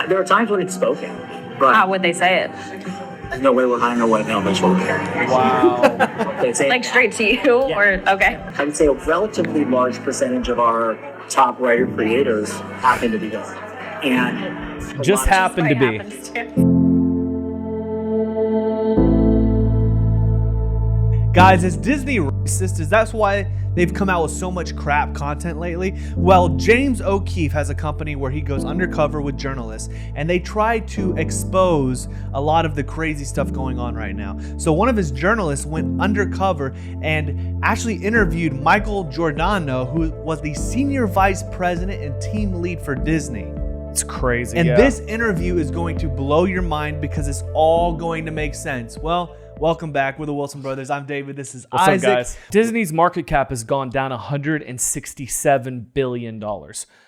There are times when it's spoken, but How would they say it? there's no way we're hiring a white male visual care. Wow. They say Like straight to you, Yeah. or okay? I would say a relatively large percentage of our top writer creators happen to be women. And Just happened to be. Happens to. Guys, is Disney racist? Is that why they've come out with so much crap content lately? Well, James O'Keefe has a company where he goes undercover with journalists and they try to expose a lot of the crazy stuff going on right now. So one of his journalists went undercover and actually interviewed Michael Giordano, who was the senior vice president and team lead for Disney. It's crazy. And yeah. this interview is going to blow your mind because it's all going to make sense. Well, welcome back. We're the Wilson Brothers. I'm David. This is What's Isaac. up, guys? Disney's market cap has gone down $167 billion.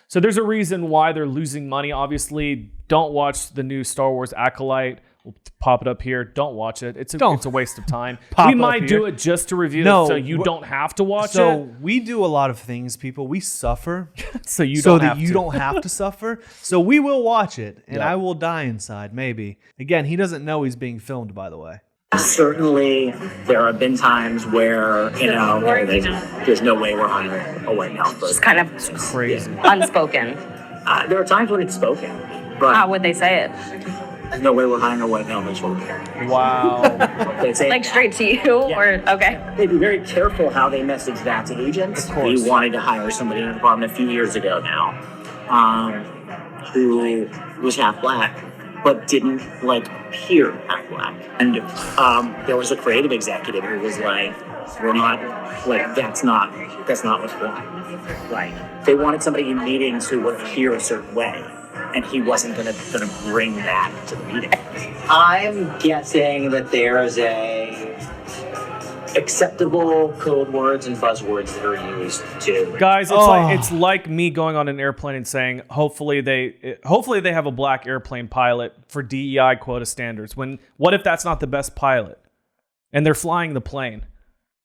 So there's a reason why they're losing money. Obviously, don't watch the new Star Wars Acolyte. We'll pop it up here. Don't watch it. It's a waste of time. Pop We up might here. do it just to review No, it so you don't have to watch So it. we do a lot of things, people. We suffer So you so don't that have you to. don't have to suffer. So we will watch it, and Yeah. I will die inside, maybe. Again, he doesn't know he's being filmed, by the way. certainly there have been times where, there's no way we're hiring a white male It's person. kind of Crazy. unspoken. There are times when it's spoken, but How would they say it? there's no way we're hiring a white male visual care. Wow. They say Like straight to you, Yeah. or okay? They'd be very careful how they message that to agents. Of course. We wanted to hire somebody in the department a few years ago now, who was half black, but didn't appear half black. And there was a creative executive who was like, "We're not that's not what's wrong." Like they wanted somebody in meetings who would appear a certain way, and he wasn't gonna bring that to the meeting. I'm guessing that there's acceptable code words and buzzwords that are used to. Guys, it's like me going on an airplane and saying, hopefully they have a black airplane pilot for DEI quota standards. What if that's not the best pilot and they're flying the plane?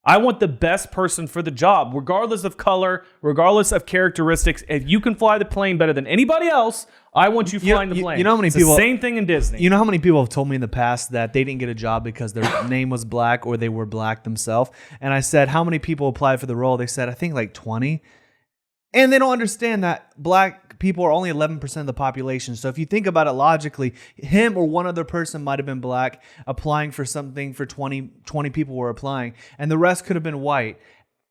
I want the best person for the job, regardless of color, regardless of characteristics. If you can fly the plane better than anybody else, I want you flying the plane. You know how many It's people? the same thing in Disney. You know how many people have told me in the past that they didn't get a job because their name was black or they were black themselves? And I said, how many people applied for the role? They said, I think like 20. And they don't understand that black people are only 11% of the population. So if you think about it logically, him or one other person might have been black applying for something for 20 people were applying, and the rest could have been white.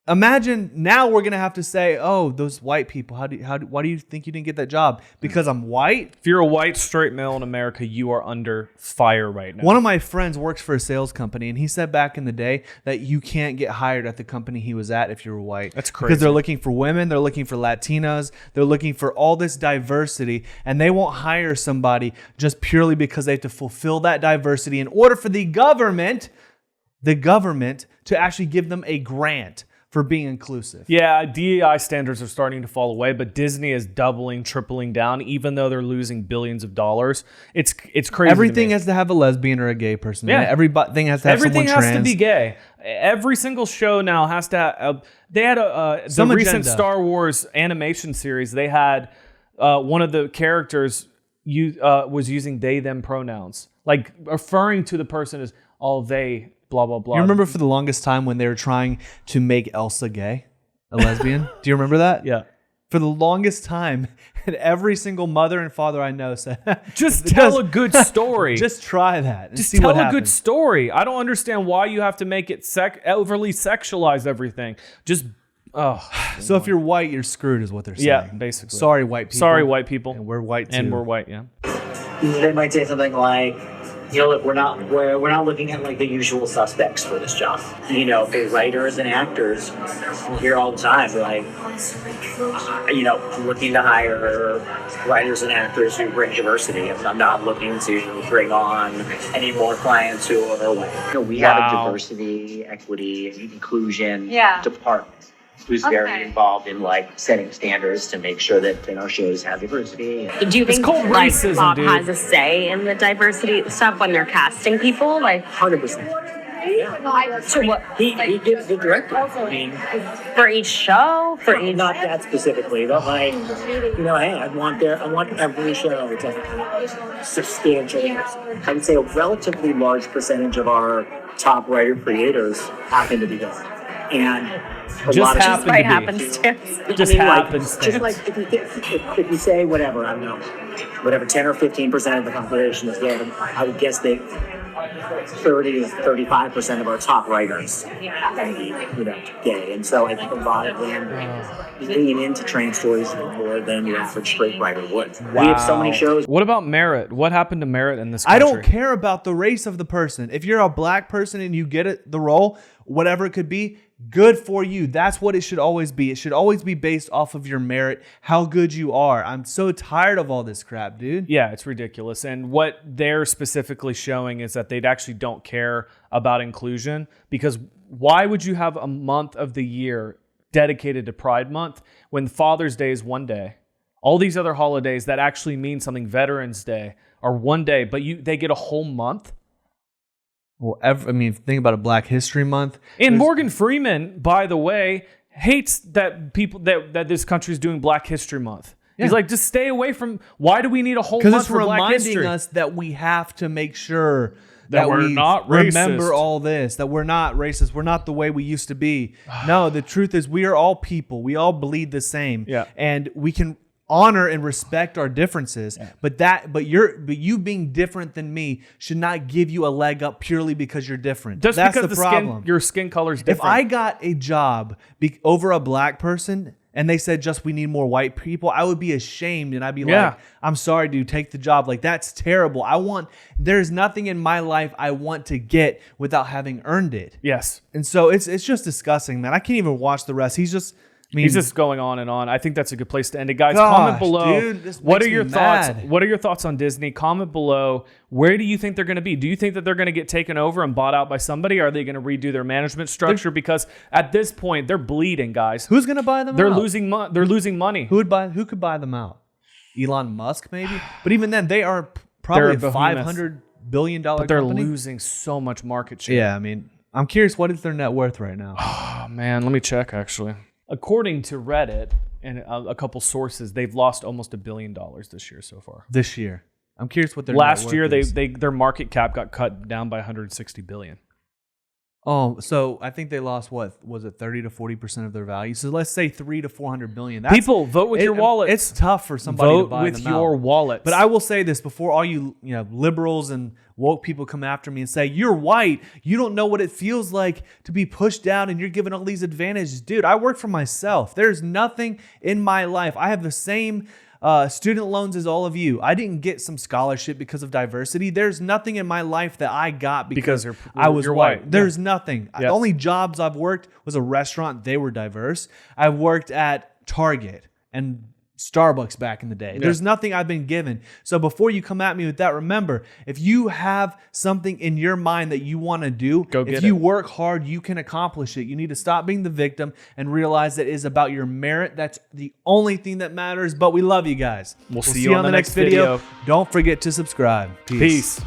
Imagine now we're going to have to say, oh, those white people, why do you think you didn't get that job? Because I'm white? If you're a white straight male in America, you are under fire right now. One of my friends works for a sales company, and he said back in the day that you can't get hired at the company he was at if you're white. That's crazy. Because they're looking for women, they're looking for Latinas, they're looking for all this diversity, and they won't hire somebody just purely because they have to fulfill that diversity in order for the government to actually give them a grant for being inclusive. Yeah, DEI standards are starting to fall away, but Disney is doubling, tripling down, even though they're losing billions of dollars. It's crazy. Everything has to have a lesbian or a gay person. Yeah. Everything has to have Everything someone has trans. to be gay. Every single show now has to have, they had the Some recent agenda. Star Wars animation series. They had one of the characters was using they, them pronouns, like referring to the person as all they, blah, blah, blah. You remember for the longest time when they were trying to make Elsa gay, a lesbian? Do you remember that? Yeah. For the longest time, and every single mother and father I know said, Just tell a good story. Just try that and Just see tell what a happens. good story. I don't understand why you have to make it overly sexualize everything. Just, So if you're white, you're screwed is what they're saying. yeah, basically. Sorry, white people. Sorry, white people. And we're white too. And we're white, yeah. They might say something like, look, we're not looking at the usual suspects for this job. For writers and actors, we hear all the time looking to hire writers and actors who bring diversity. I'm not looking to bring on any more clients who are white. We have a Wow. diversity, equity, and inclusion Yeah. department who's very involved in setting standards to make sure that our shows have diversity. Do you think called racism, Bob dude. has a say in the diversity stuff when they're casting people? 100%. To what? He gives the directive. I mean, For each show? For each. not that specifically, but like, hey, I want every show to have substantial. I would say a relatively large percentage of our top writer creators happen to be there, and a Just lot of happen By to be. happenstance. Just happens. Just like if you say whatever, I don't know, whatever 10 or 15% of the population is gay, I would guess they 30 to 35% of our top writers happen to be, gay. And so I think a lot of them lean into trans stories more than the average straight writer would. We have so many shows. What about merit? What happened to merit in this country? I don't care about the race of the person. If you're a black person and you get the role, whatever it could be, good for you. That's what it should always be. It should always be based off of your merit, how good you are. I'm so tired of all this crap, dude. Yeah, it's ridiculous. And what they're specifically showing is that they actually don't care about inclusion, because why would you have a month of the year dedicated to Pride Month when Father's Day is one day? All these other holidays that actually mean something, Veterans Day, are one day, but they get a whole month? Well, think about a Black History Month. And Morgan Freeman, by the way, hates that this country is doing Black History Month. Yeah. He's like, just stay away from. Why do we need a whole Because month it's for Black reminding History? us that we have to make sure That we're we not remember racist. all this, that we're not racist. We're not the way we used to be. No, the truth is we are all people. We all bleed the same. Yeah. And we can honor and respect our differences. Yeah. But you being different than me should not give you a leg up purely because you're different. Just That's because the problem. your skin color is different. If I got a job over a black person and they said just we need more white people, I would be ashamed and I'd be like, I'm sorry, dude, take the job. Like, that's terrible. There's nothing in my life I want to get without having earned it. Yes. And so it's just disgusting, man. I can't even watch the rest. He's just going on and on. I think that's a good place to end it, guys. Gosh, Comment below. dude, this what makes are your me thoughts? mad. What are your thoughts on Disney? Comment below. Where do you think they're going to be? Do you think that they're going to get taken over and bought out by somebody? Are they going to redo their management structure? Because at this point, they're bleeding, guys. Who's going to buy them They're out? They're losing money. Who could buy them out? Elon Musk, maybe? But even then, they are probably a behemoth. $500 billion But they're company. losing so much market share. Yeah, I'm curious, what is their net worth right now? Oh, man, let me check, actually. According to Reddit and a couple sources, they've lost almost $1 billion this year so far. This year. I'm curious what their Last net year, worth is. their market cap got cut down by $160 billion. Oh, so I think they lost, what was it, 30 to 40% of their value? So let's say 300 to 400 billion. People, vote with your wallet. It's tough for somebody to Vote buy with them your out. wallet. But I will say this before all you liberals and woke people come after me and say, you're white, you don't know what it feels like to be pushed down and you're given all these advantages. Dude, I work for myself. There's nothing in my life. I have the same student loans as all of you. I didn't get some scholarship because of diversity. There's nothing in my life that I got because I was you're white. white. There's nothing. Yeah. The only jobs I've worked was a restaurant. They were diverse. I worked at Target and Starbucks back in the day. There's nothing I've been given. So before you come at me with that, remember, if you have something in your mind that you want to do, if you work hard, you can accomplish it. You need to stop being the victim and realize that it is about your merit. That's the only thing that matters. But we love you guys. We'll see you on the next video. Don't forget to subscribe. Peace.